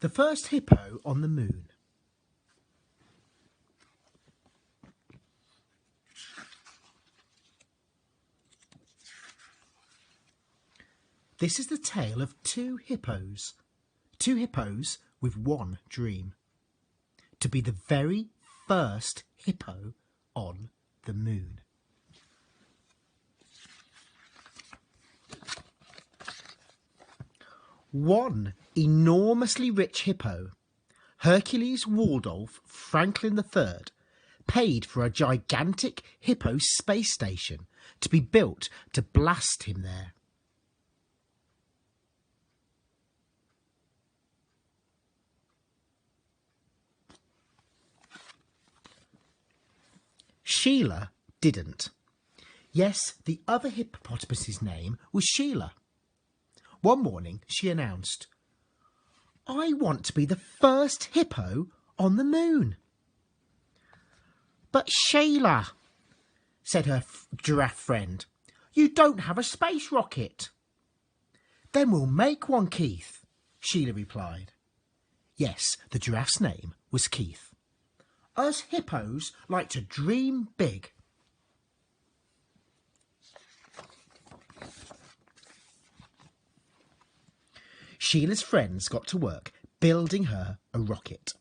The first hippo on the moon. This is the tale of two hippos with one dream: to be the very first hippo on the moon. One enormously rich hippo, Hercules Waldolf Franklin III, paid for a gigantic hippo space station to be built to blast him there. Sheila didn't. Yes, the other hippopotamus's name was Sheila. One morning she announced, "I want to be the first hippo on the moon." "But Sheila," said her giraffe friend, "you don't have a space rocket." "Then we'll make one, Keith," Sheila replied. Yes, the giraffe's name was Keith. Us hippos like to dream big. Sheila's friends got to work building her a rocket.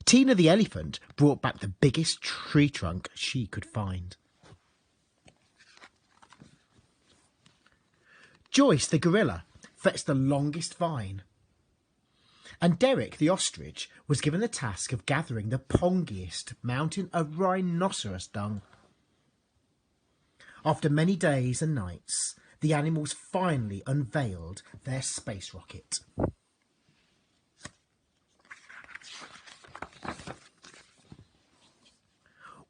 Tina the elephant brought back the biggest tree trunk she could find. Joyce the gorilla fetched the longest vine. And Derek the ostrich was given the task of gathering the pongiest mountain of rhinoceros dung. After many days and nights, the animals finally unveiled their space rocket.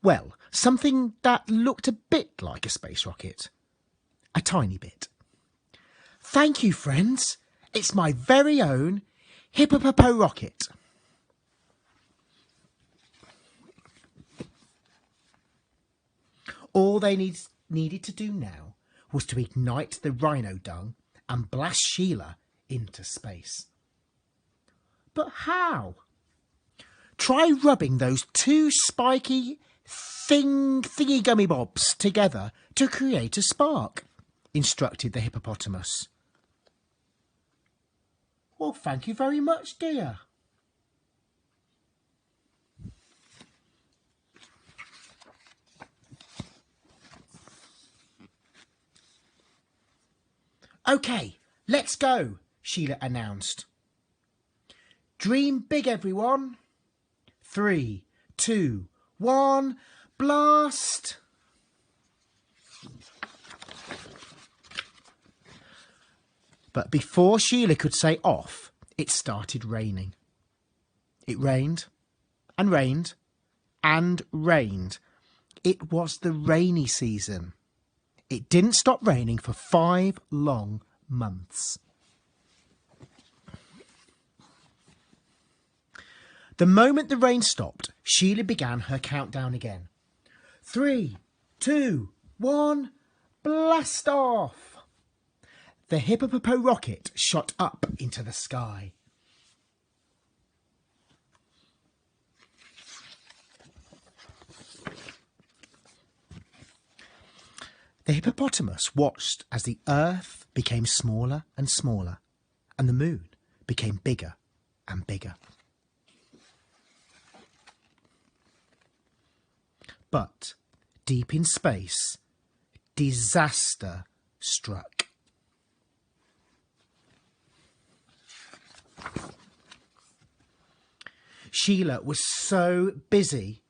Well, something that looked a bit like a space rocket. A tiny bit. "Thank you, friends. It's my very own hippo rocket." All they needed to do now was to ignite the rhino dung and blast Sheila into space. But how? Try rubbing those two spiky thingy gummy bobs together to create a spark, instructed the hippopotamus. "Well, thank you very much, dear." "Okay, let's go," Sheila announced. "Dream big, everyone. 3, 2, 1, blast!" But before Sheila could say off, it started raining. It rained and rained and rained. It was the rainy season. It didn't stop raining for 5 long months. The moment the rain stopped, Sheila began her countdown again. 3, 2, 1, blast off! The hippo rocket shot up into the sky. The hippopotamus watched as the earth became smaller and smaller, and the moon became bigger and bigger. But deep in space, disaster struck. Sheila was so busy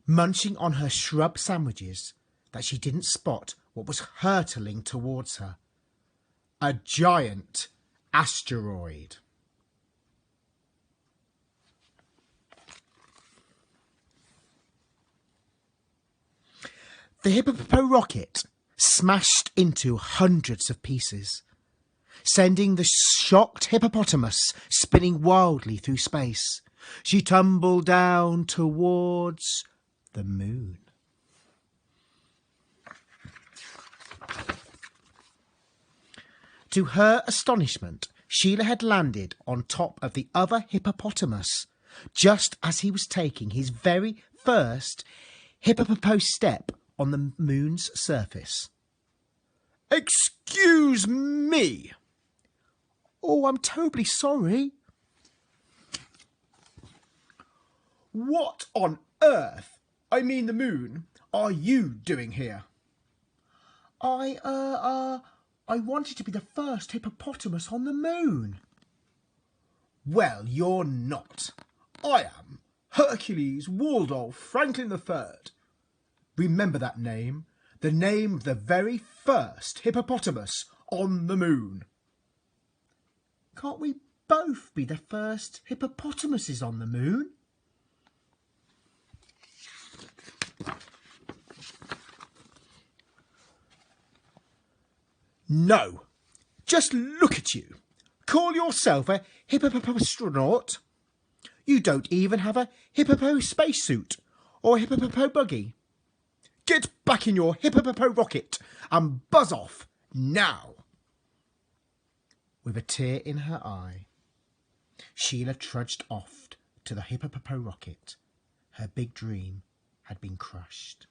munching on her shrub sandwiches that she didn't spot what was hurtling towards her. A giant asteroid. The hippo rocket smashed into hundreds of pieces, sending the shocked hippopotamus spinning wildly through space. She tumbled down towards the moon. To her astonishment, Sheila had landed on top of the other hippopotamus just as he was taking his very first hippopopo step on the moon's surface. "Excuse me." "Oh, I'm terribly sorry." "What on earth, I mean the moon, are you doing here?" I wanted to be the first hippopotamus on the moon." "Well, you're not. I am Hercules Waldolph Franklin III. Remember that name, the name of the very first hippopotamus on the moon." "Can't we both be the first hippopotamuses on the moon?" "No. Just look at you. Call yourself a hippopotastronaut? You don't even have a hippopo spacesuit or a hippopo buggy. Get back in your hippopo rocket and buzz off now." With a tear in her eye, Sheila trudged off to the hippopo rocket. Her big dream had been crushed.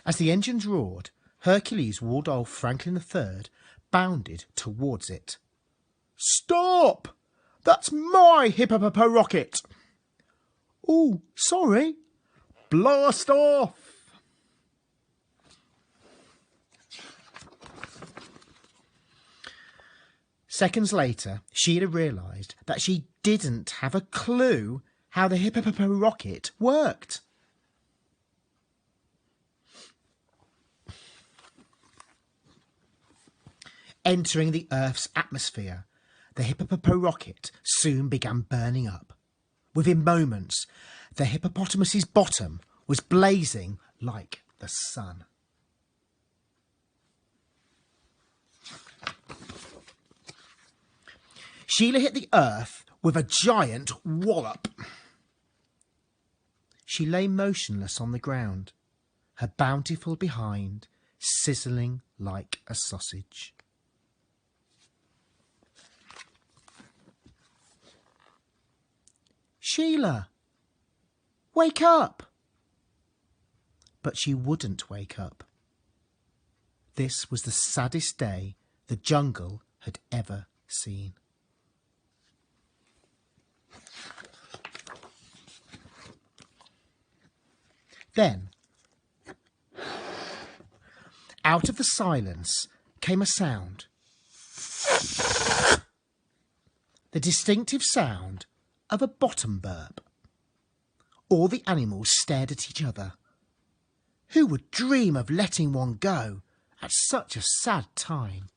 As the engines roared, Hercules Waldolph Franklin III bounded towards it. "Stop! That's my hippopopo rocket." "Oh, sorry." "Blast off!" Seconds later, Sheila realised that she didn't have a clue how the hippopopo rocket worked. Entering the Earth's atmosphere, the hippopopo rocket soon began burning up. Within moments, the hippopotamus's bottom was blazing like the sun. Sheila hit the Earth with a giant wallop. She lay motionless on the ground, her bountiful behind sizzling like a sausage. "Sheila, wake up!" But she wouldn't wake up. This was the saddest day the jungle had ever seen. Then, out of the silence came a sound. The distinctive sound of a bottom burp. All the animals stared at each other. Who would dream of letting one go at such a sad time?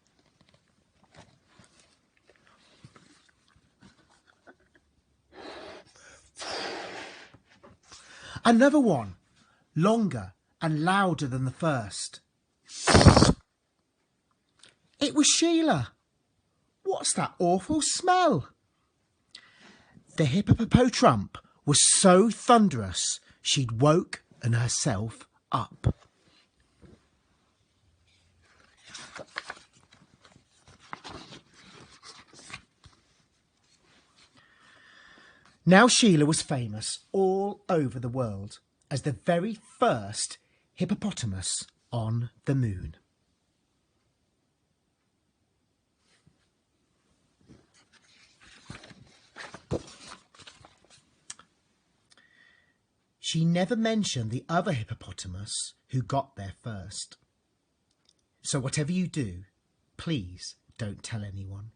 Another one, longer and louder than the first. It was Sheila. "What's that awful smell?" The hippopotamus was so thunderous she'd woken herself up. Now Sheila was famous all over the world as the very first hippopotamus on the moon. She never mentioned the other hippopotamus who got there first. So whatever you do, please don't tell anyone.